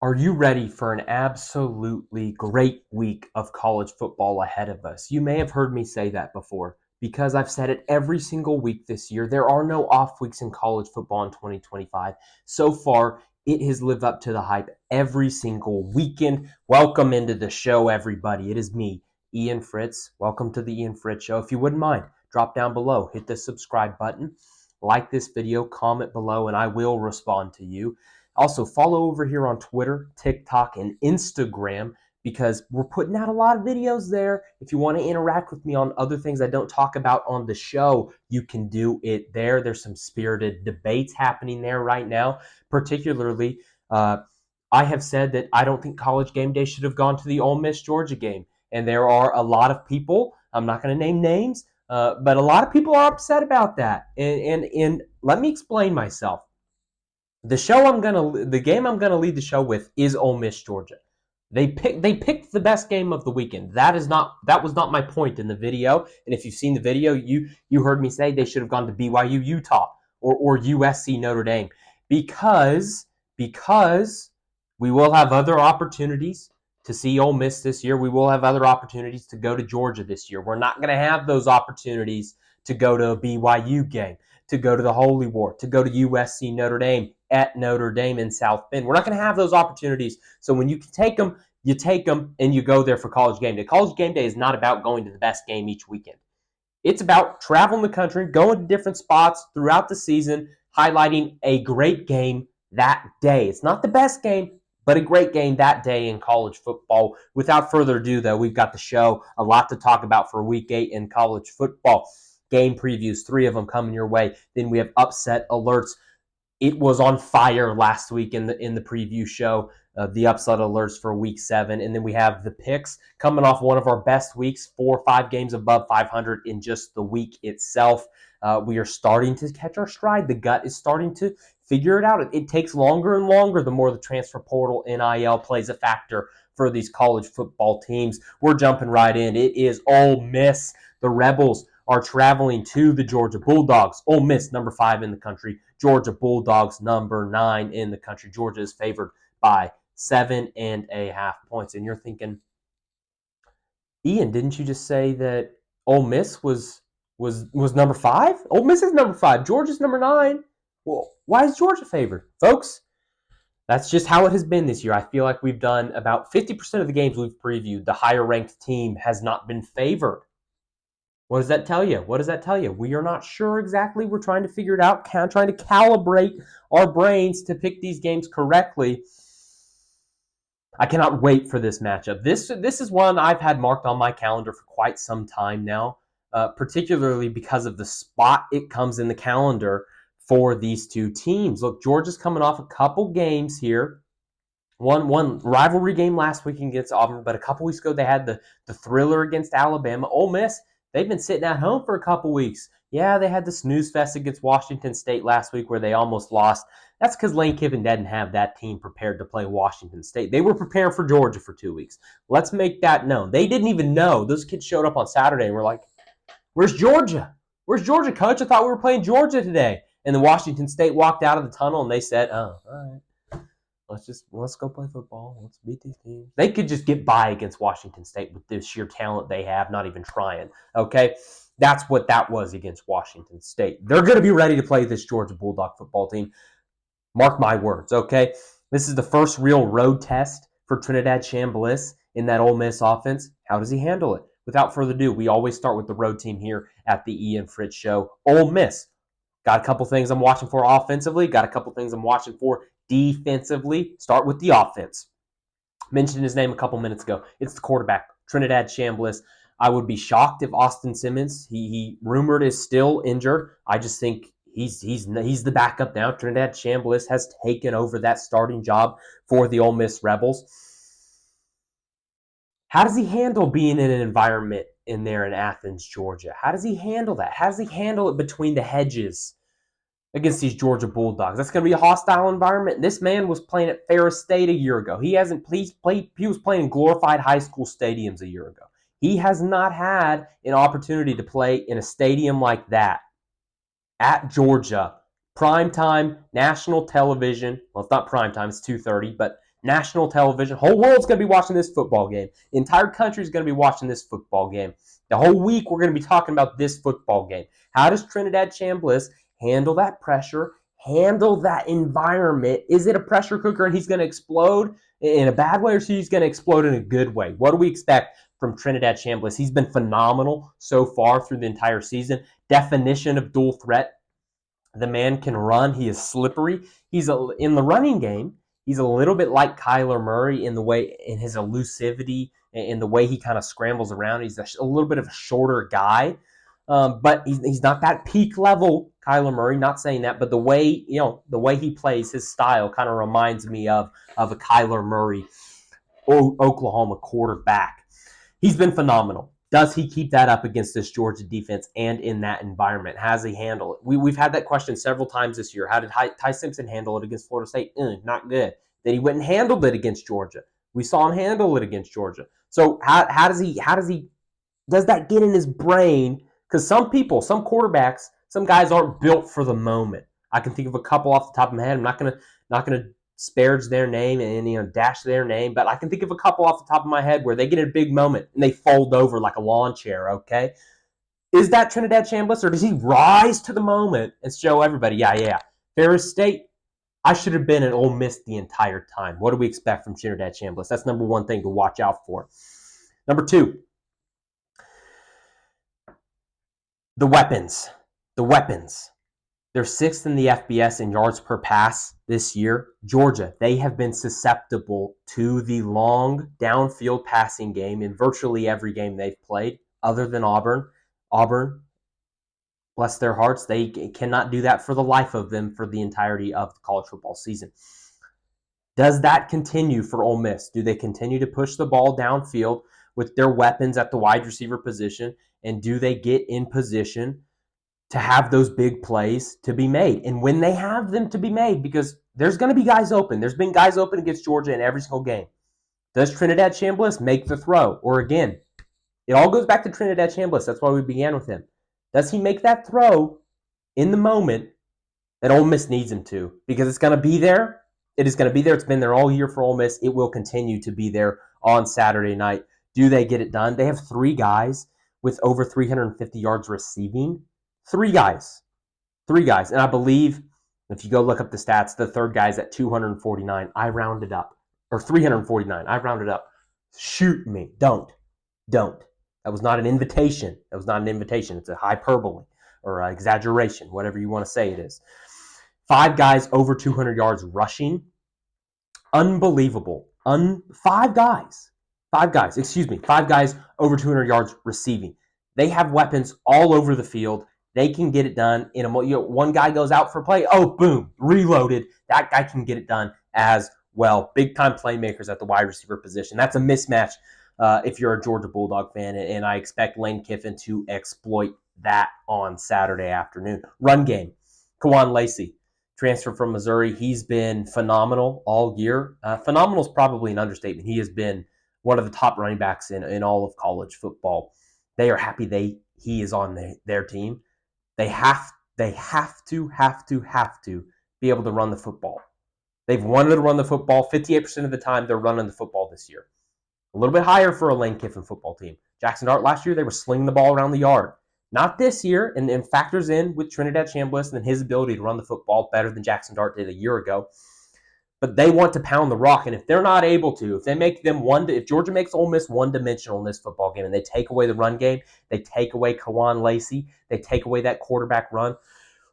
Are you ready for an absolutely great week of college football ahead of us? You may have heard me say that before because I've said it every single week this year. There are no off weeks in college football in 2025. So far, it has lived up to the hype every single weekend. Welcome into the show, everybody. It is me, Ian Fritts. Welcome to the Ian Fritts Show. If you wouldn't mind, drop down below, hit the subscribe button, like this video, comment below, and I will respond to you. Also, follow over here on Twitter, TikTok, and Instagram because we're putting out a lot of videos there. If you want to interact with me on other things I don't talk about on the show, you can do it there. There's some spirited debates happening there right now. Particularly, I have said that I don't think College Game Day should have gone to the Ole Miss Georgia game. And there are a lot of people, I'm not going to name names, but a lot of people are upset about that. And let me explain myself. The game I'm gonna lead the show with is Ole Miss Georgia. They picked the best game of the weekend. That was not my point in the video. And if you've seen the video, you heard me say they should have gone to BYU Utah or USC Notre Dame because we will have other opportunities to see Ole Miss this year. We will have other opportunities to go to Georgia this year. We're not going to have those opportunities to go to a BYU game, to go to the Holy War, to go to USC Notre Dame at Notre Dame in South Bend. We're not going to have those opportunities. So when you can take them, you take them and you go there for College Game Day. College Game Day is not about going to the best game each weekend. It's about traveling the country, going to different spots throughout the season, highlighting a great game that day. It's not the best game, but a great game that day in college football. Without further ado, though, we've got the show, a lot to talk about for Week 8 in college football. Game previews, 3 of them coming your way. Then we have upset alerts. It was on fire last week in the preview show, the upset alerts for Week 7. And then we have the picks coming off one of our best weeks, 4 or 5 games above 500 in just the week itself. We are starting to catch our stride. The gut is starting to figure it out. It takes longer and longer the more the transfer portal NIL plays a factor for these college football teams. We're jumping right in. It is Ole Miss. The Rebels are traveling to the Georgia Bulldogs. Ole Miss, number 5 in the country. Georgia Bulldogs, number 9 in the country. Georgia is favored by 7.5 points. And you're thinking, Ian, didn't you just say that Ole Miss was number 5? Ole Miss is number 5. Georgia's number 9. Well, why is Georgia favored? Folks, that's just how it has been this year. I feel like we've done about 50% of the games we've previewed. The higher-ranked team has not been favored. What does that tell you? What does that tell you? We are not sure exactly. We're trying to figure it out, trying to calibrate our brains to pick these games correctly. I cannot wait for this matchup. This is one I've had marked on my calendar for quite some time now, particularly because of the spot it comes in the calendar for these two teams. Look, Georgia's coming off a couple games here. One rivalry game last week against Auburn, but a couple weeks ago they had the thriller against Alabama. Ole Miss, they've been sitting at home for a couple weeks. Yeah, they had the snooze fest against Washington State last week where they almost lost. That's because Lane Kiffin didn't have that team prepared to play Washington State. They were preparing for Georgia for 2 weeks. Let's make that known. They didn't even know. Those kids showed up on Saturday and were like, where's Georgia? Where's Georgia, coach? I thought we were playing Georgia today. And then Washington State walked out of the tunnel and they said, oh, all right. Let's go play football. Let's beat these teams. They could just get by against Washington State with the sheer talent they have, not even trying. Okay? That's what that was against Washington State. They're going to be ready to play this Georgia Bulldog football team. Mark my words, okay? This is the first real road test for Trinidad Chambliss in that Ole Miss offense. How does he handle it? Without further ado, we always start with the road team here at the Ian Fritts Show. Ole Miss. Got a couple things I'm watching for offensively. Got a couple things I'm watching for defensively. Start with the offense. Mentioned his name a couple minutes ago. It's the quarterback, Trinidad Chambliss. I would be shocked if Austin Simmons, he rumored is still injured. I just think he's the backup now. Trinidad Chambliss has taken over that starting job for the Ole Miss Rebels. How does he handle being in an environment in there in Athens, Georgia? How does he handle that? How does he handle it between the hedges against these Georgia Bulldogs? That's going to be a hostile environment. This man was playing at Ferris State a year ago. He was playing in glorified high school stadiums a year ago. He has not had an opportunity to play in a stadium like that at Georgia. Primetime, national television. Well, it's not primetime, it's 2:30, but national television. Whole world's going to be watching this football game. The entire country is going to be watching this football game. The whole week we're going to be talking about this football game. How does Trinidad Chambliss handle that pressure, handle that environment? Is it a pressure cooker and he's going to explode in a bad way, or is he going to explode in a good way? What do we expect from Trinidad Chambliss? He's been phenomenal so far through the entire season. Definition of dual threat. The man can run. He is slippery. In the running game, he's a little bit like Kyler Murray in his elusivity, in the way he kind of scrambles around. He's a little bit of a shorter guy, but he's not that peak level Kyler Murray. Not saying that, but the way he plays, his style kind of reminds me of a Kyler Murray, Oklahoma quarterback. He's been phenomenal. Does he keep that up against this Georgia defense and in that environment? Has he handled it? We've had that question several times this year. How did Ty Simpson handle it against Florida State? Not good. Then he went and handled it against Georgia. We saw him handle it against Georgia. So how does that get in his brain? Because some quarterbacks, some guys aren't built for the moment. I can think of a couple off the top of my head. I'm not gonna disparage their name and dash their name, but I can think of a couple off the top of my head where they get a big moment and they fold over like a lawn chair. Okay, is that Trinidad Chambliss, or does he rise to the moment and show everybody, yeah, Ferris State, I should have been at Ole Miss the entire time? What do we expect from Trinidad Chambliss? That's number one thing to watch out for. Number two, the weapons. They're sixth in the FBS in yards per pass this year. Georgia, they have been susceptible to the long downfield passing game in virtually every game they've played, other than Auburn. Auburn, bless their hearts, they cannot do that for the life of them for the entirety of the college football season. Does that continue for Ole Miss? Do they continue to push the ball downfield with their weapons at the wide receiver position, and do they get in position to have those big plays to be made? And when they have them to be made, because there's going to be guys open. There's been guys open against Georgia in every single game. Does Trinidad Chambliss make the throw? Or again, it all goes back to Trinidad Chambliss. That's why we began with him. Does he make that throw in the moment that Ole Miss needs him to? Because it's going to be there. It is going to be there. It's been there all year for Ole Miss. It will continue to be there on Saturday night. Do they get it done? They have three guys with over 350 yards receiving. Three guys. And I believe, if you go look up the stats, the third guy's at 249. I rounded up. Or 349. I rounded up. Shoot me. Don't. That was not an invitation. It's a hyperbole or exaggeration, whatever you want to say it is. Five guys over 200 yards rushing. Unbelievable. Five guys over 200 yards receiving. They have weapons all over the field. They can get it done in one guy goes out for a play. Oh, boom, reloaded. That guy can get it done as well. Big time playmakers at the wide receiver position. That's a mismatch if you're a Georgia Bulldog fan, and I expect Lane Kiffin to exploit that on Saturday afternoon. Run game. Kawan Lacey, transfer from Missouri. He's been phenomenal all year. Phenomenal is probably an understatement. He has been one of the top running backs in all of college football. They are happy he is on their team. They have to be able to run the football. They've wanted to run the football. 58% of the time, they're running the football this year. A little bit higher for a Lane Kiffin football team. Jackson Dart last year, they were slinging the ball around the yard. Not this year, and factors in with Trinidad Chambliss and his ability to run the football better than Jackson Dart did a year ago. But they want to pound the rock, and if they're not able to, if Georgia makes Ole Miss one-dimensional in this football game and they take away the run game, they take away Kawan Lacey, they take away that quarterback run,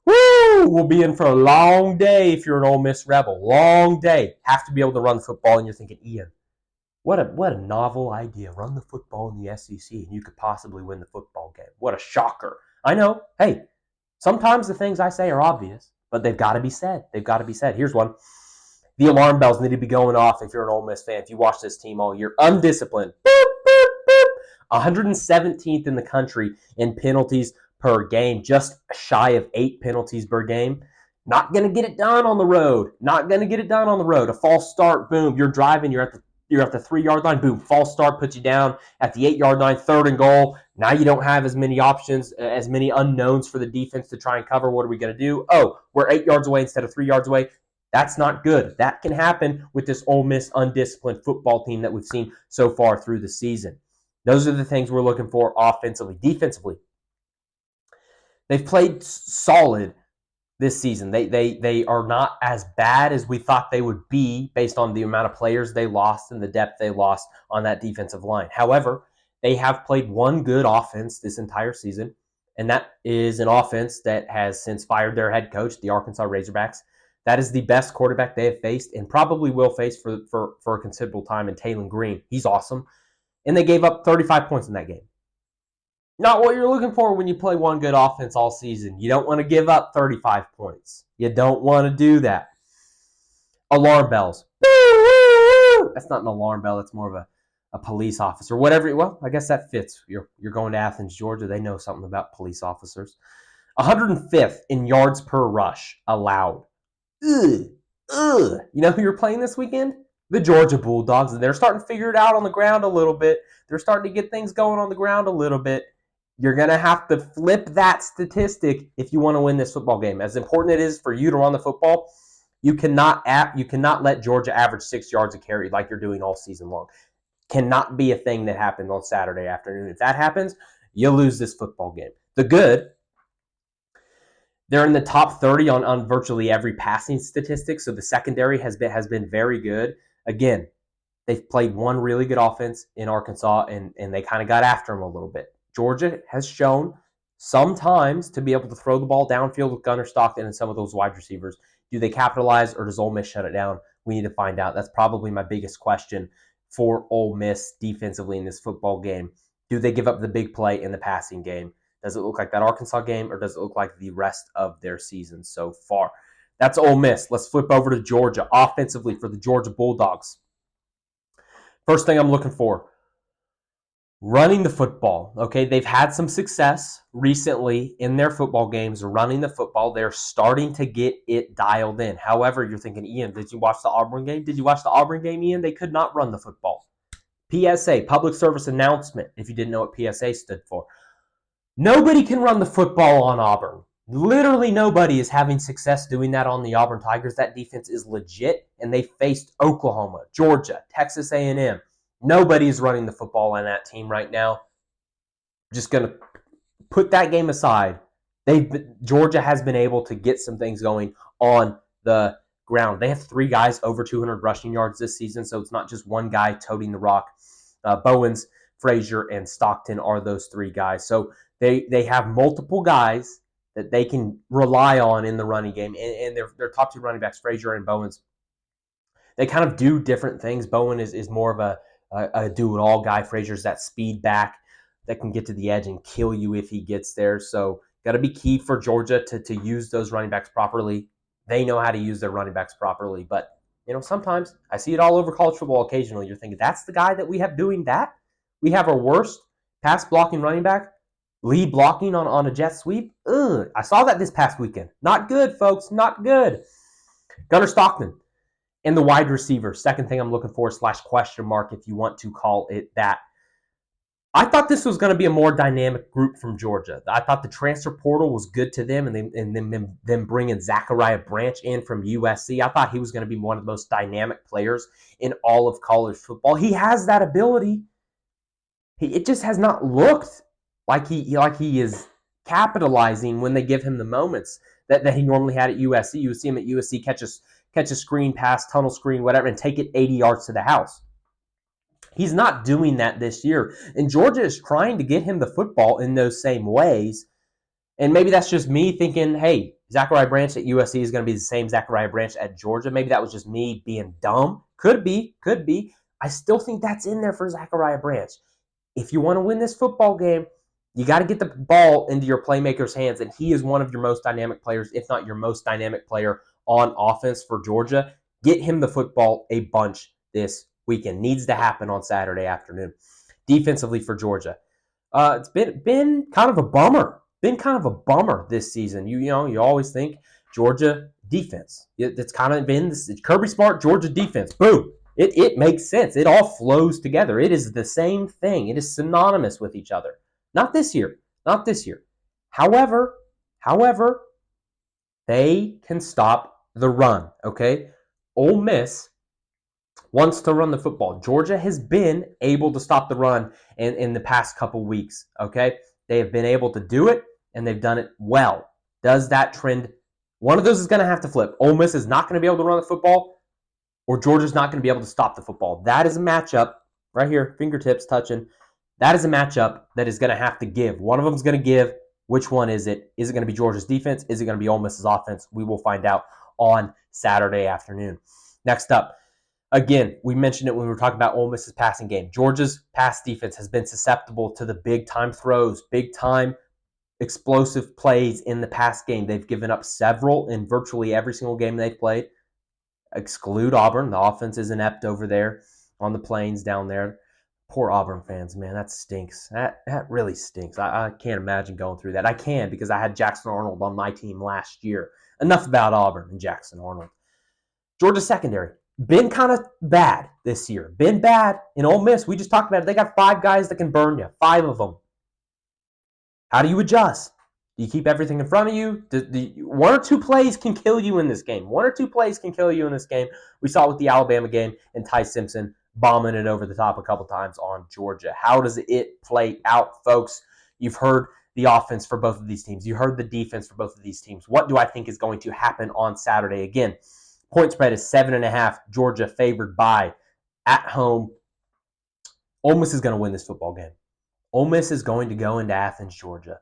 we'll be in for a long day if you're an Ole Miss Rebel. Long day. Have to be able to run the football, and you're thinking, Ian, what a novel idea. Run the football in the SEC, and you could possibly win the football game. What a shocker. I know. Hey, sometimes the things I say are obvious, but they've got to be said. Here's one. The alarm bells need to be going off if you're an Ole Miss fan. If you watch this team all year, undisciplined. Boop, boop, boop. 117th in the country in penalties per game, just shy of 8 penalties per game. Not going to get it done on the road. A false start, boom, you're driving, you're at the 3-yard line, boom, false start puts you down at the 8-yard line, 3rd and goal. Now you don't have as many options, as many unknowns for the defense to try and cover. What are we going to do? Oh, we're 8 yards away instead of 3 yards away. That's not good. That can happen with this Ole Miss undisciplined football team that we've seen so far through the season. Those are the things we're looking for offensively. Defensively, they've played solid this season. They are not as bad as we thought they would be based on the amount of players they lost and the depth they lost on that defensive line. However, they have played one good offense this entire season, and that is an offense that has since fired their head coach, the Arkansas Razorbacks. That is the best quarterback they have faced and probably will face for a considerable time in Taylon Green. He's awesome. And they gave up 35 points in that game. Not what you're looking for when you play one good offense all season. You don't want to give up 35 points. You don't want to do that. Alarm bells. That's not an alarm bell. That's more of a police officer. Whatever. Well, I guess that fits. You're going to Athens, Georgia. They know something about police officers. 105th in yards per rush allowed. Ugh. You know who you're playing this weekend? The Georgia Bulldogs. And they're starting to figure it out on the ground a little bit. They're starting to get things going on the ground a little bit. You're going to have to flip that statistic if you want to win this football game. As important it is for you to run the football, you cannot let Georgia average 6 yards a carry like you're doing all season long. Cannot be a thing that happens on Saturday afternoon. If that happens, you lose this football game. The good, they're in the top 30 on virtually every passing statistic, so the secondary has been very good. Again, they've played one really good offense in Arkansas, and they kind of got after them a little bit. Georgia has shown sometimes to be able to throw the ball downfield with Gunnar Stockton and some of those wide receivers. Do they capitalize, or does Ole Miss shut it down? We need to find out. That's probably my biggest question for Ole Miss defensively in this football game. Do they give up the big play in the passing game? Does it look like that Arkansas game, or does it look like the rest of their season so far? That's Ole Miss. Let's flip over to Georgia. Offensively for the Georgia Bulldogs. First thing I'm looking for, running the football. Okay, they've had some success recently in their football games running the football. They're starting to get it dialed in. However, you're thinking, Ian, did you watch the Auburn game? Did you watch the Auburn game, Ian? They could not run the football. PSA, public service announcement, if you didn't know what PSA stood for. Nobody can run the football on Auburn. Literally nobody is having success doing that on the Auburn Tigers. That defense is legit, and they faced Oklahoma, Georgia, Texas A&M. Nobody is running the football on that team right now. Just going to put that game aside. Georgia has been able to get some things going on the ground. They have 3 guys over 200 rushing yards this season, so it's not just one guy toting the rock. Bowens, Frazier, and Stockton are those 3 guys. So they have multiple guys that they can rely on in the running game, and their top 2 running backs, Frazier and Bowens, they kind of do different things. Bowen is more of a do-it-all guy. Frazier's that speed back that can get to the edge and kill you if he gets there. So got to be key for Georgia to use those running backs properly. They know how to use their running backs properly. But, sometimes I see it all over college football occasionally. You're thinking, that's the guy that we have doing that? We have our worst pass-blocking running back lead blocking on a jet sweep? Ugh, I saw that this past weekend. Not good, folks. Not good. Gunnar Stockton. And the wide receiver, second thing I'm looking for / question mark, if you want to call it that. I thought this was going to be a more dynamic group from Georgia. I thought the transfer portal was good to them, and them bringing Zachariah Branch in from USC. I thought he was going to be one of the most dynamic players in all of college football. He has that ability. It just has not looked like he is capitalizing when they give him the moments that he normally had at USC. You would see him at USC catch a screen pass, tunnel screen, whatever, and take it 80 yards to the house. He's not doing that this year. And Georgia is trying to get him the football in those same ways. And maybe that's just me thinking, hey, Zachariah Branch at USC is going to be the same Zachariah Branch at Georgia. Maybe that was just me being dumb. Could be. I still think that's in there for Zachariah Branch. If you want to win this football game, you got to get the ball into your playmaker's hands. And he is one of your most dynamic players, if not your most dynamic player on offense for Georgia. Get him the football a bunch this weekend. Needs to happen on Saturday afternoon. Defensively for Georgia, it's been kind of a bummer. Been kind of a bummer this season. You always think Georgia defense. It's kind of been this Kirby Smart Georgia defense. Boom. It makes sense. It all flows together. It is the same thing. It is synonymous with each other. Not this year. However, they can stop the run, okay? Ole Miss wants to run the football. Georgia has been able to stop the run in the past couple weeks, okay? They have been able to do it, and they've done it well. Does that trend, one of those is going to have to flip. Ole Miss is not going to be able to run the football, or Georgia's not going to be able to stop the football. That is a matchup right here, fingertips touching. That is a matchup that is going to have to give. One of them is going to give. Which one is it? Is it going to be Georgia's defense? Is it going to be Ole Miss's offense? We will find out on Saturday afternoon. Next up, again, we mentioned it when we were talking about Ole Miss's passing game. Georgia's pass defense has been susceptible to the big-time throws, big-time explosive plays in the pass game. They've given up several in virtually every single game they've played. Exclude Auburn. The offense is inept over there on the plains down there. Poor Auburn fans, man. That stinks. That really stinks. I can't imagine going through that. I can, because I had Jackson Arnold on my team last year. Enough about Auburn and Jackson Arnold. Georgia secondary. Been kind of bad this year. Been bad in Ole Miss. We just talked about it. They got 5 guys that can burn you. 5 of them. How do you adjust? Do you keep everything in front of you? One or two plays can kill you in this game. One or two plays can kill you in this game. We saw it with the Alabama game and Ty Simpson bombing it over the top a couple times on Georgia. How does it play out, folks? You've heard the offense for both of these teams. You heard the defense for both of these teams. What do I think is going to happen on Saturday? Again, point spread is 7.5. Georgia favored by at home. Ole Miss is going to win this football game. Ole Miss is going to go into Athens, Georgia,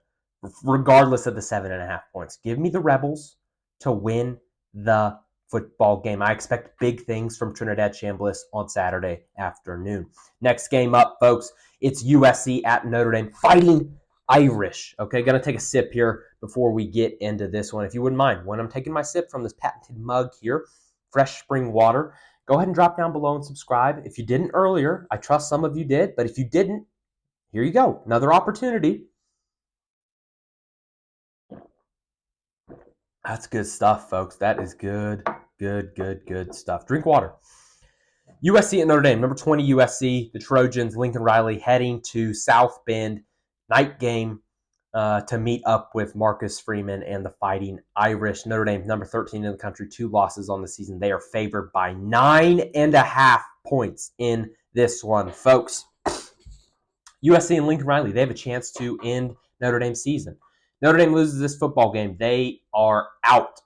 regardless of the 7.5 points. Give me the Rebels to win the football game. I expect big things from Trinidad Chambliss on Saturday afternoon. Next game up, folks, it's USC at Notre Dame, Fighting Irish. Okay, going to take a sip here before we get into this one. If you wouldn't mind, when I'm taking my sip from this patented mug here, fresh spring water, go ahead and drop down below and subscribe. If you didn't earlier, I trust some of you did, but if you didn't, here you go. Another opportunity. That's good stuff, folks. That is good stuff. Drink water. USC at Notre Dame, number 20 USC, the Trojans, Lincoln Riley heading to South Bend, night game to meet up with Marcus Freeman and the Fighting Irish. Notre Dame, number 13 in the country, 2 losses on the season. They are favored by 9.5 points in this one, folks. USC and Lincoln Riley, they have a chance to end Notre Dame's season. Notre Dame loses this football game. They are out.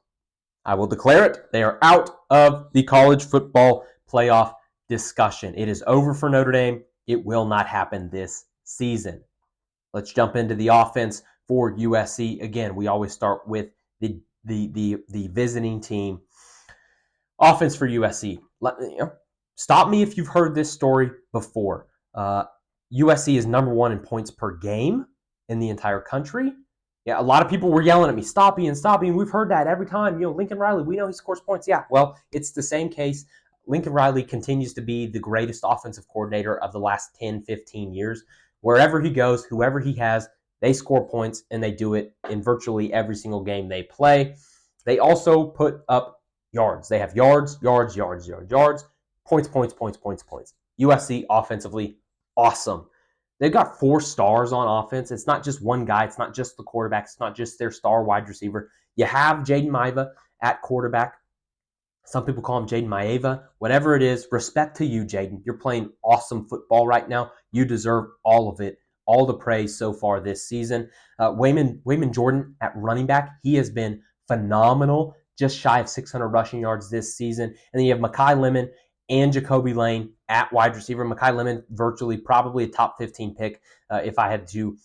I will declare it. They are out of the college football playoff discussion. It is over for Notre Dame. It will not happen this season. Let's jump into the offense for USC. Again, we always start with the visiting team. Offense for USC. Stop me if you've heard this story before. USC is number 1 in points per game in the entire country. Yeah, a lot of people were yelling at me, stop Ian. We've heard that every time. Lincoln Riley, we know he scores points. Yeah, well, it's the same case. Lincoln Riley continues to be the greatest offensive coordinator of the last 10, 15 years. Wherever he goes, whoever he has, they score points, and they do it in virtually every single game they play. They also put up yards. They have yards, points. USC offensively, awesome. They've got 4 stars on offense. It's not just one guy. It's not just the quarterback. It's not just their star wide receiver. You have Jaden Maiva at quarterback. Some people call him Jaden Maeva. Whatever it is, respect to you, Jaden. You're playing awesome football right now. You deserve all of it, all the praise so far this season. Wayman Jordan at running back, he has been phenomenal, just shy of 600 rushing yards this season. And then you have Mekhi Lemon and Jacoby Lane at wide receiver. Mekhi Lemon, virtually probably a top 15 pick if I had to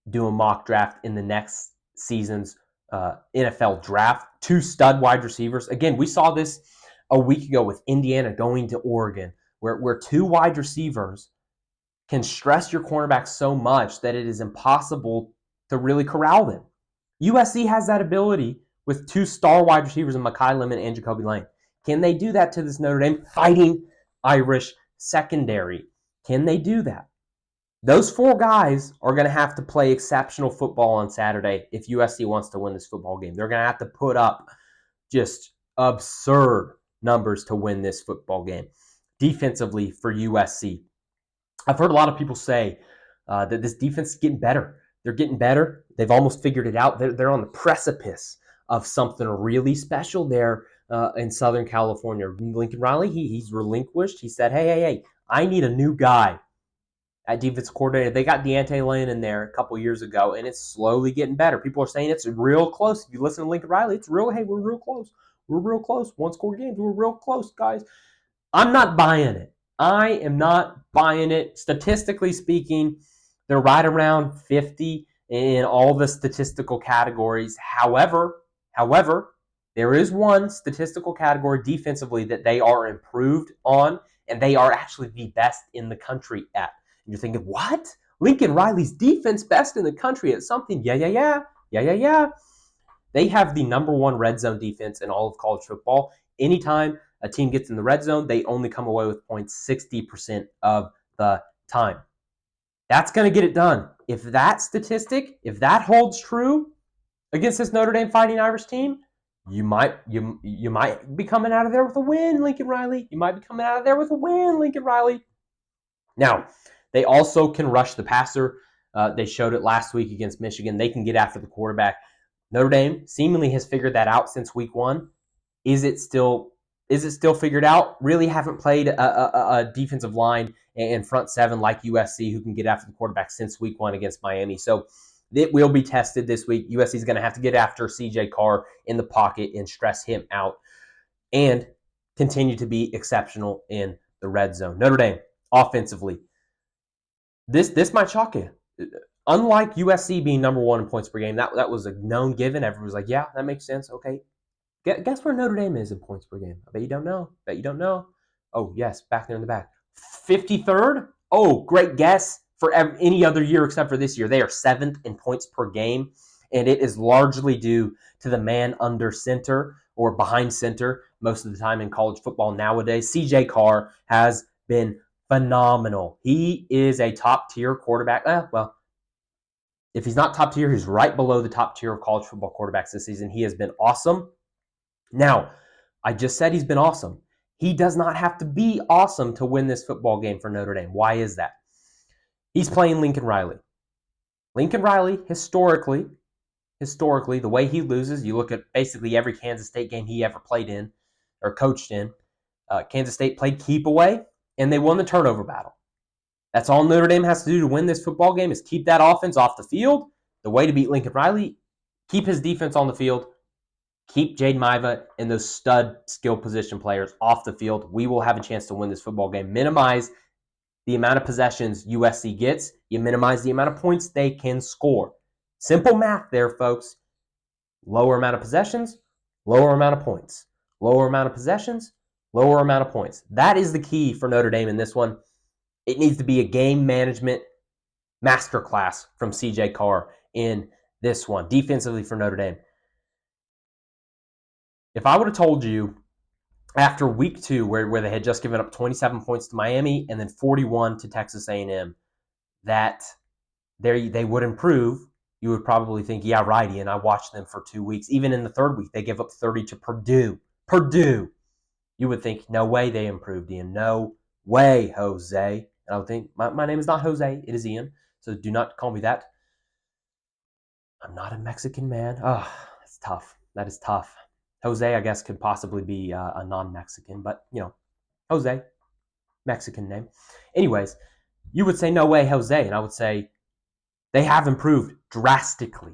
do a mock draft in the next season's NFL draft. 2 stud wide receivers. Again, we saw this a week ago with Indiana going to Oregon, where 2 wide receivers can stress your cornerback so much that it is impossible to really corral them. USC has that ability with 2 star wide receivers in Mekhi Lemon and Jacoby Lane. Can they do that to this Notre Dame Fighting Irish secondary? Can they do that? Those 4 guys are going to have to play exceptional football on Saturday if USC wants to win this football game. They're going to have to put up just absurd numbers to win this football game. Defensively for USC, I've heard a lot of people say that this defense is getting better. They're getting better. They've almost figured it out. They're on the precipice of something really special there in Southern California. Lincoln Riley, he's relinquished. He said, hey, I need a new guy at defensive coordinator. They got Deontay Lane in there a couple years ago, and it's slowly getting better. People are saying it's real close. If you listen to Lincoln Riley, it's real. Hey, we're real close. We're real close. One-score games. We're real close, guys. I'm not buying it. I am not buying it. Statistically speaking, they're right around 50 in all the statistical categories. However, there is one statistical category defensively that they are improved on, and they are actually the best in the country at. And you're thinking, what? Lincoln Riley's defense best in the country at something? Yeah. They have the number one red zone defense in all of college football. Anytime a team gets in the red zone, they only come away with points 60% of the time. That's going to get it done. If that statistic, if that holds true against this Notre Dame Fighting Irish team, you might be coming out of there with a win, Lincoln Riley. You might be coming out of there with a win, Lincoln Riley. Now, they also can rush the passer. They showed it last week against Michigan. They can get after the quarterback. Notre Dame seemingly has figured that out since week one. Is it still figured out? Really haven't played a defensive line and front seven like USC who can get after the quarterback since week one against Miami. So it will be tested this week. USC is going to have to get after CJ Carr in the pocket and stress him out and continue to be exceptional in the red zone. Notre Dame, offensively, this might shock you. Unlike USC being number one in points per game, that was a known given. Everyone was like, yeah, that makes sense. Okay. Guess where Notre Dame is in points per game? I bet you don't know. Oh, yes, back there in the back. 53rd? Oh, great guess for any other year except for this year. They are 7th in points per game, and it is largely due to the man under center or behind center most of the time in college football nowadays. CJ Carr has been phenomenal. He is a top-tier quarterback. If he's not top tier, he's right below the top tier of college football quarterbacks this season. He has been awesome. Now, I just said he's been awesome. He does not have to be awesome to win this football game for Notre Dame. Why is that? He's playing Lincoln Riley. Lincoln Riley, historically, the way he loses, you look at basically every Kansas State game he ever played in or coached in. Kansas State played keep away, and they won the turnover battle. That's all Notre Dame has to do to win this football game is keep that offense off the field. The way to beat Lincoln Riley, keep his defense on the field, keep Jade Maiva and those stud skill position players off the field. We will have a chance to win this football game. Minimize the amount of possessions USC gets. You minimize the amount of points they can score. Simple math there, folks. Lower amount of possessions, lower amount of points. Lower amount of possessions, lower amount of points. That is the key for Notre Dame in this one. It needs to be a game management masterclass from CJ Carr in this one, defensively for Notre Dame. If I would have told you after week 2, where they had just given up 27 points to Miami and then 41 to Texas A&M, that they would improve, you would probably think, yeah, righty, and I watched them for 2 weeks. Even in the third week, they gave up 30 to Purdue. You would think, no way they improved, Ian. No way, Jose. And I would think, my name is not Jose, it is Ian, so do not call me that. I'm not a Mexican man. Oh, that's tough. That is tough. Jose, I guess, could possibly be a non-Mexican, but, Jose, Mexican name. Anyways, you would say, no way, Jose, and I would say they have improved drastically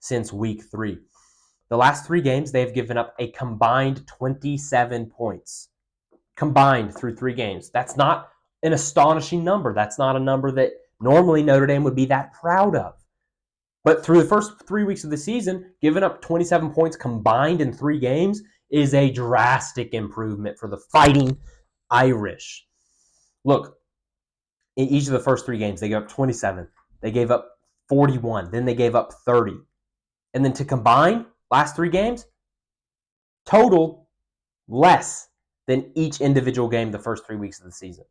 since week 3. The last 3 games, they've given up a combined 27 points. Combined through 3 games. That's not an astonishing number. That's not a number that normally Notre Dame would be that proud of. But through the first 3 weeks of the season, giving up 27 points combined in 3 games is a drastic improvement for the Fighting Irish. Look, in each of the first 3 games, they gave up 27. They gave up 41. Then they gave up 30. And then to combine last 3 games, total less than each individual game the first 3 weeks of the season.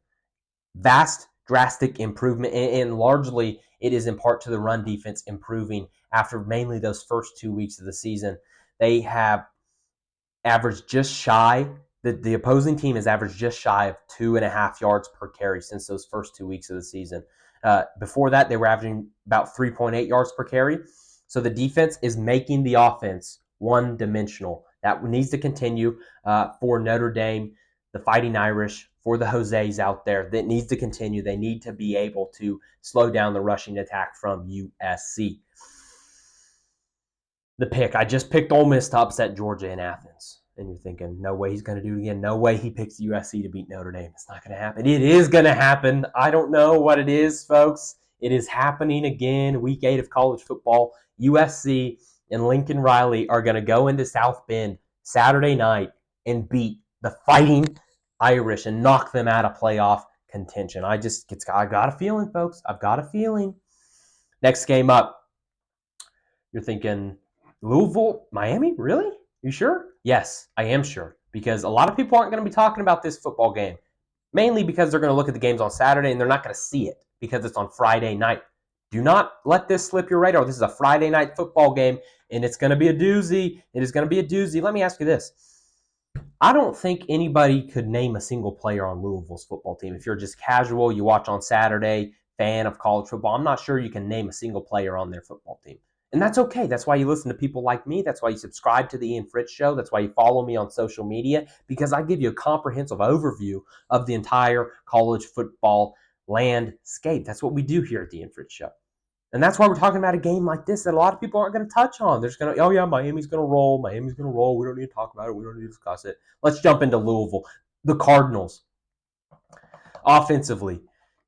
Vast, drastic improvement, and largely it is in part to the run defense improving after mainly those first 2 weeks of the season. They have averaged just shy, the opposing team has averaged just shy of 2.5 yards per carry since those first 2 weeks of the season. Before that, they were averaging about 3.8 yards per carry. So the defense is making the offense one-dimensional. That needs to continue for Notre Dame, the Fighting Irish, for the Jose's out there. That needs to continue. They need to be able to slow down the rushing attack from USC. The pick. I just picked Ole Miss to upset Georgia in Athens. And you're thinking, no way he's going to do it again. No way he picks USC to beat Notre Dame. It's not going to happen. It is going to happen. I don't know what it is, folks. It is happening again. Week 8 of college football. USC and Lincoln Riley are going to go into South Bend Saturday night and beat the Fighting Irish and knock them out of playoff contention. I got a feeling, folks. I've got a feeling. Next game up, you're thinking, Louisville, Miami? Really? You sure? Yes, I am sure. Because a lot of people aren't going to be talking about this football game. Mainly because they're going to look at the games on Saturday and they're not going to see it because it's on Friday night. Do not let this slip your radar. This is a Friday night football game and it's going to be a doozy. It is going to be a doozy. Let me ask you this. I don't think anybody could name a single player on Louisville's football team. If you're just casual, you watch on Saturday, fan of college football, I'm not sure you can name a single player on their football team. And that's okay. That's why you listen to people like me. That's why you subscribe to the Ian Fritts Show. That's why you follow me on social media, because I give you a comprehensive overview of the entire college football landscape. That's what we do here at the Ian Fritts Show. And that's why we're talking about a game like this that a lot of people aren't going to touch on. They're just going to, oh yeah, Miami's going to roll. Miami's going to roll. We don't need to talk about it. We don't need to discuss it. Let's jump into Louisville. The Cardinals. Offensively,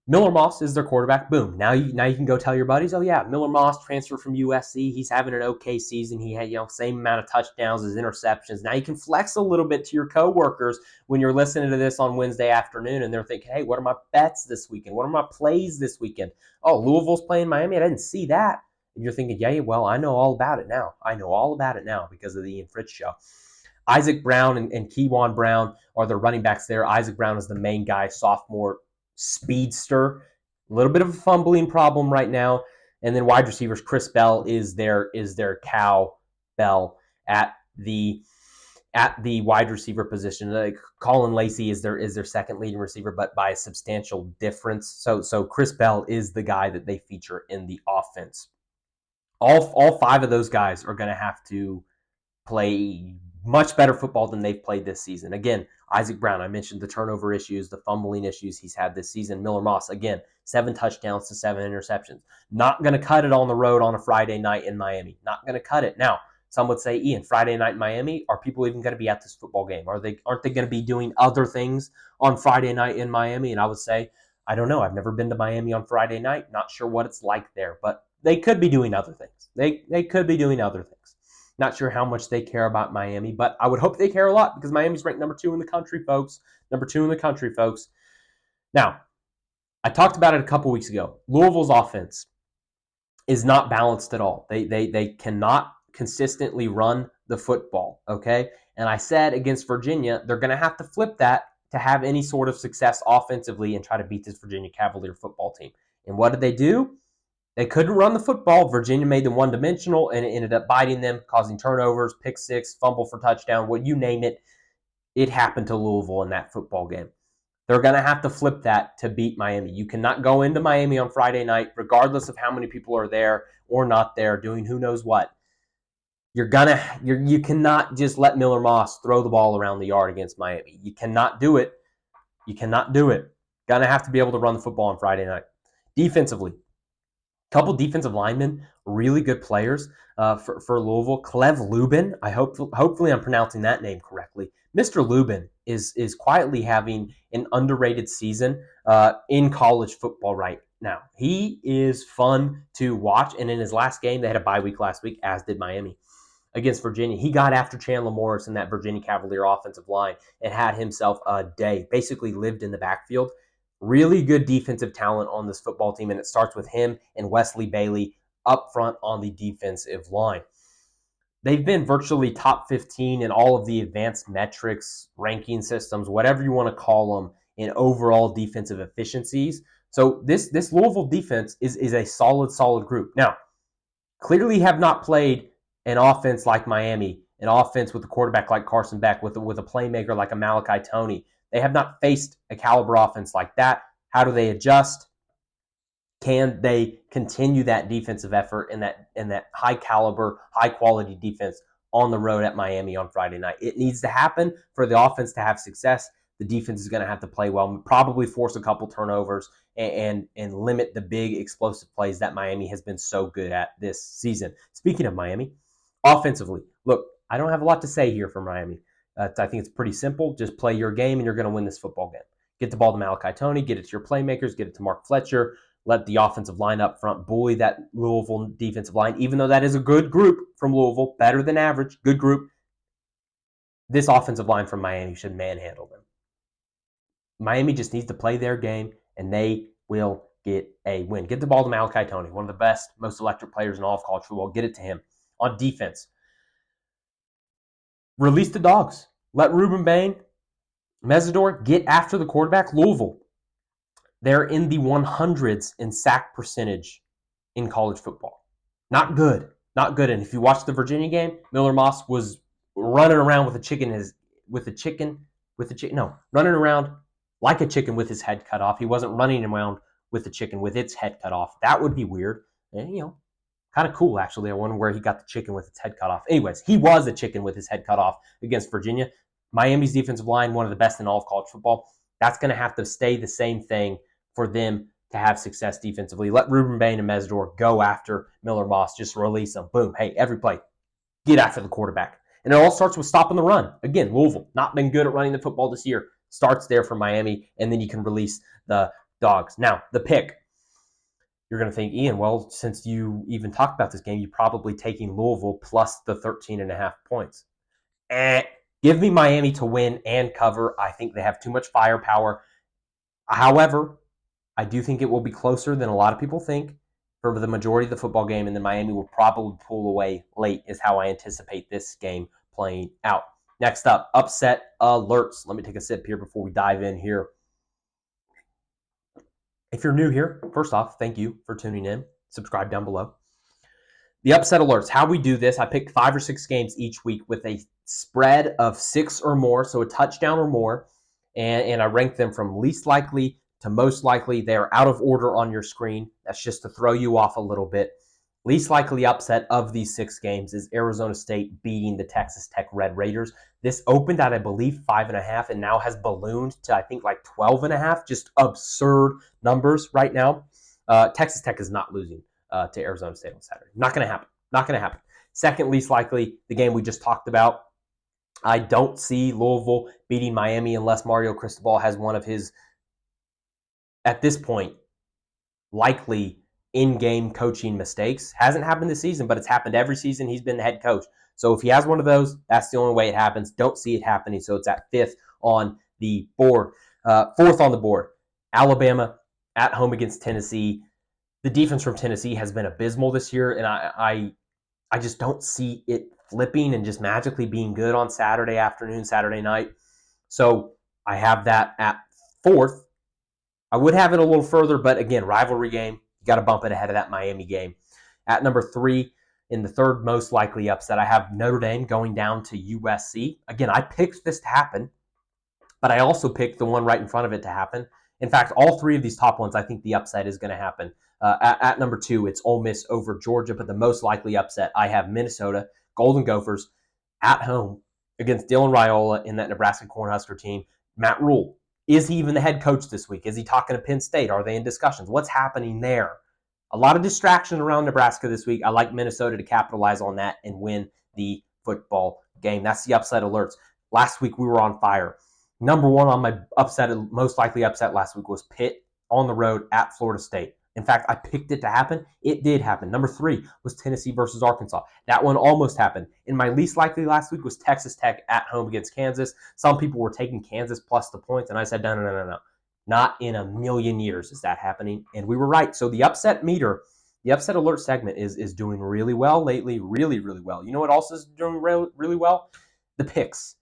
Miller Moss is their quarterback. Boom. Now you can go tell your buddies, oh yeah, Miller Moss transferred from USC. He's having an okay season. He had, same amount of touchdowns as interceptions. Now you can flex a little bit to your coworkers when you're listening to this on Wednesday afternoon and they're thinking, hey, what are my bets this weekend? What are my plays this weekend? Oh, Louisville's playing Miami. I didn't see that. And you're thinking, yeah, well, I know all about it now. I know all about it now because of the Ian Fritts Show. Isaac Brown and Kewan Brown are the running backs there. Isaac Brown is the main guy, sophomore speedster. A little bit of a fumbling problem right now. And then wide receivers, Chris Bell is their cowbell at the wide receiver position. Colin Lacey is their second leading receiver, but by a substantial difference. So Chris Bell is the guy that they feature in the offense. All 5 of those guys are going to have to play much better football than they've played this season. Again, Isaac Brown, I mentioned the turnover issues, the fumbling issues he's had this season. Miller Moss, again, 7 touchdowns to 7 interceptions. Not going to cut it on the road on a Friday night in Miami. Not going to cut it. Now, some would say, Ian, Friday night in Miami, are people even going to be at this football game? Aren't they going to be doing other things on Friday night in Miami? And I would say, I don't know. I've never been to Miami on Friday night. Not sure what it's like there, but they could be doing other things. They could be doing other things. Not sure how much they care about Miami, but I would hope they care a lot because Miami's ranked number 2 in the country, folks. Number 2 in the country, folks. Now, I talked about it a couple weeks ago. Louisville's offense is not balanced at all. They cannot consistently run the football, okay? And I said against Virginia, they're going to have to flip that to have any sort of success offensively and try to beat this Virginia Cavalier football team. And what did they do? They couldn't run the football. Virginia made them one-dimensional, and it ended up biting them, causing turnovers, pick six, fumble for touchdown, what you name it. It happened to Louisville in that football game. They're going to have to flip that to beat Miami. You cannot go into Miami on Friday night, regardless of how many people are there or not there, doing who knows what. You cannot just let Miller Moss throw the ball around the yard against Miami. You cannot do it. You cannot do it. Going to have to be able to run the football on Friday night. Defensively, couple defensive linemen, really good players for Louisville. Cleve Lubin, hopefully I'm pronouncing that name correctly. Mr. Lubin is quietly having an underrated season in college football right now. He is fun to watch, and in his last game, they had a bye week last week, as did Miami, against Virginia. He got after Chandler Morris in that Virginia Cavalier offensive line and had himself a day, basically lived in the backfield. Really good defensive talent on this football team, and it starts with him and Wesley Bailey up front on the defensive line. They've been virtually top 15 in all of the advanced metrics, ranking systems, whatever you want to call them, in overall defensive efficiencies. So this Louisville defense is a solid group. Now, clearly have not played an offense like Miami, an offense with a quarterback like Carson Beck, with a playmaker like a Malachi Toney. They have not faced a caliber offense like that. How do they adjust? Can they continue that defensive effort and that high caliber, high quality defense on the road at Miami on Friday night. It needs to happen for the offense to have success. The defense is going to have to play well, probably force a couple turnovers and limit the big explosive plays that Miami has been so good at this season. Speaking of Miami, offensively, look, I don't have a lot to say here for Miami. I think it's pretty simple. Just play your game and you're going to win this football game. Get the ball to Malachi Toney, get it to your playmakers, get it to Mark Fletcher, let the offensive line up front bully that Louisville defensive line, even though that is a good group from Louisville, better than average, good group. This offensive line from Miami should manhandle them. Miami just needs to play their game, and they will get a win. Get the ball to Malachi Toney, one of the best, most electric players in all of college football. Get it to him. On defense, release the dogs. Let Ruben Bain, Mesidor get after the quarterback. Louisville, they're in the 100s in sack percentage in college football. Not good. Not good. And if you watch the Virginia game, Miller Moss was running around with a chicken, running around like a chicken with his head cut off. He wasn't running around with the chicken with its head cut off. That would be weird. And, kind of cool, actually. I wonder where he got the chicken with its head cut off. Anyways, he was a chicken with his head cut off against Virginia. Miami's defensive line, one of the best in all of college football. That's going to have to stay the same thing for them to have success defensively. Let Ruben Bain and Mesidor go after Miller Moss. Just release them. Boom. Hey, every play, get after the quarterback. And it all starts with stopping the run. Again, Louisville, not been good at running the football this year. Starts there for Miami, and then you can release the dogs. Now, the pick. You're going to think, Ian, well, since you even talked about this game, you're probably taking Louisville plus the 13.5 points. Give me Miami to win and cover. I think they have too much firepower. However, I do think it will be closer than a lot of people think for the majority of the football game, and then Miami will probably pull away late is how I anticipate this game playing out. Next up, upset alerts. Let me take a sip here before we dive in here. If you're new here, first off, thank you for tuning in. Subscribe down below. The upset alerts, how we do this, I picked 5 or 6 games each week with a spread of 6 or more, so a touchdown or more, and I rank them from least likely to most likely. They're out of order on your screen. That's just to throw you off a little bit. Least likely upset of these 6 games is Arizona State beating the Texas Tech Red Raiders. This opened at, I believe, 5.5 and now has ballooned to, I think, like 12.5. Just absurd numbers right now. Texas Tech is not losing to Arizona State on Saturday. Not going to happen. Not going to happen. Second least likely, the game we just talked about. I don't see Louisville beating Miami unless Mario Cristobal has one of his, at this point, likely in-game coaching mistakes. Hasn't happened this season, but it's happened every season he's been the head coach. So if he has one of those, that's the only way it happens. Don't see it happening, so it's at 5th on the board. 4th on the board, Alabama at home against Tennessee. The defense from Tennessee has been abysmal this year, and I just don't see it flipping and just magically being good on Saturday afternoon, Saturday night. So I have that at 4th. I would have it a little further, but again, rivalry game. You got to bump it ahead of that Miami game. At number 3, in the third most likely upset, I have Notre Dame going down to USC. Again, I picked this to happen, but I also picked the one right in front of it to happen. In fact, all 3 of these top ones, I think the upset is going to happen. At number 2, it's Ole Miss over Georgia, but the most likely upset, I have Minnesota, Golden Gophers, at home against Dylan Raiola in that Nebraska Cornhusker team. Matt Rule, is he even the head coach this week? Is he talking to Penn State? Are they in discussions? What's happening there? A lot of distraction around Nebraska this week. I like Minnesota to capitalize on that and win the football game. That's the upset alerts. Last week we were on fire. Number 1 on my most likely upset last week was Pitt on the road at Florida State. In fact, I picked it to happen. It did happen. Number 3 was Tennessee versus Arkansas. That one almost happened. And my least likely last week was Texas Tech at home against Kansas. Some people were taking Kansas plus the points, and I said, no. Not in a million years is that happening. And we were right. So the upset meter, the upset alert segment is doing really well lately. Really, really well. You know what else is doing really well? The picks.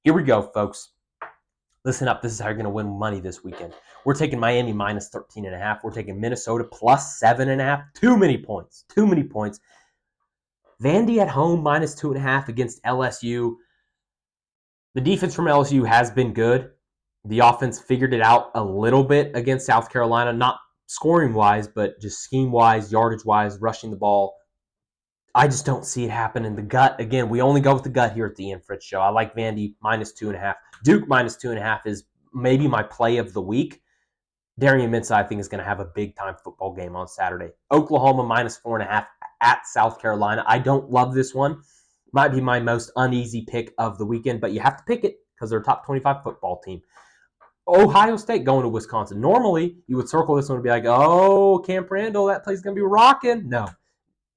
Here we go, folks. Listen up. This is how you're going to win money this weekend. We're taking Miami minus 13.5. We're taking Minnesota plus 7.5. Too many points. Too many points. Vandy at home minus 2.5 against LSU. The defense from LSU has been good. The offense figured it out a little bit against South Carolina, not scoring-wise, but just scheme-wise, yardage-wise, rushing the ball. I just don't see it happening. The gut, again, we only go with the gut here at the Ian Fritts Show. I like Vandy -2.5. Duke -2.5 is maybe my play of the week. Darian Mensah, I think, is going to have a big-time football game on Saturday. Oklahoma -4.5 at South Carolina. I don't love this one. Might be my most uneasy pick of the weekend, but you have to pick it because they're a top 25 football team. Ohio State going to Wisconsin. Normally, you would circle this one and be like, oh, Camp Randall, that place is going to be rocking. No.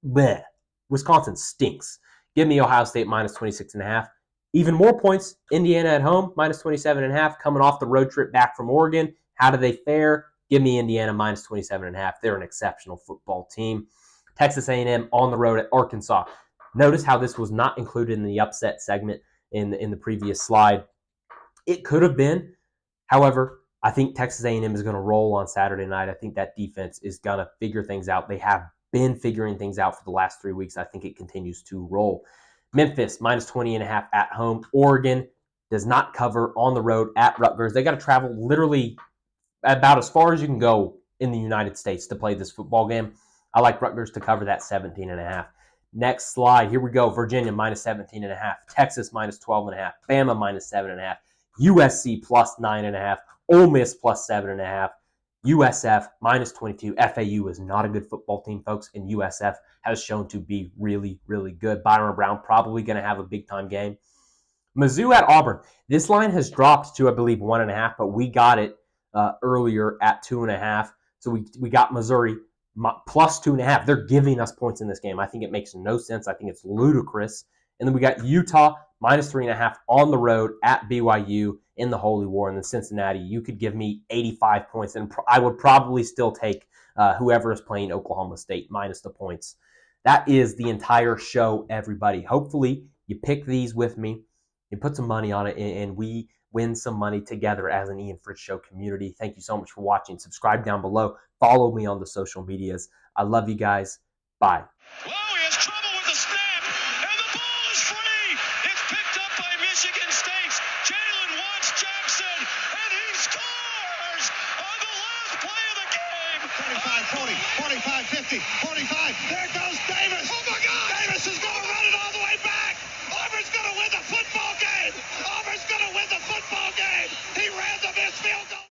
Bleh. Wisconsin stinks. Give me Ohio State -26.5. Even more points, Indiana at home, -27.5, coming off the road trip back from Oregon. How do they fare? Give me Indiana -27.5. They're an exceptional football team. Texas A&M on the road at Arkansas. Notice how this was not included in the upset segment in the previous slide. It could have been. However, I think Texas A&M is going to roll on Saturday night. I think that defense is going to figure things out. They have been figuring things out for the last 3 weeks. I think it continues to roll. Memphis -20.5 at home. Oregon does not cover on the road at Rutgers. They got to travel literally about as far as you can go in the United States to play this football game. I like Rutgers to cover that 17.5. Next slide. Here we go. Virginia -17.5. Texas -12.5. Bama -7.5. USC +9.5. Ole Miss +7.5. USF -22. FAU is not a good football team, folks, and USF has shown to be really, really good. Byron Brown probably going to have a big-time game. Mizzou at Auburn. This line has dropped to, I believe, 1.5, but we got it earlier at 2.5. So we got Missouri +2.5. They're giving us points in this game. I think it makes no sense. I think it's ludicrous. And then we got Utah -3.5 on the road at BYU in the Holy War. And then Cincinnati, you could give me 85 points, and I would probably still take whoever is playing Oklahoma State minus the points. That is the entire show, everybody. Hopefully, you pick these with me, you put some money on it, and we win some money together as an Ian Fritts Show community. Thank you so much for watching. Subscribe down below. Follow me on the social medias. I love you guys. Bye. Whoa, he has trouble with the snap, and the ball is free. It's picked up by Michigan State's Jalen Watts-Jackson, and he scores on the last play of the game. 45, 40, 45, 50, 45. There goes Davis. Oh, my God.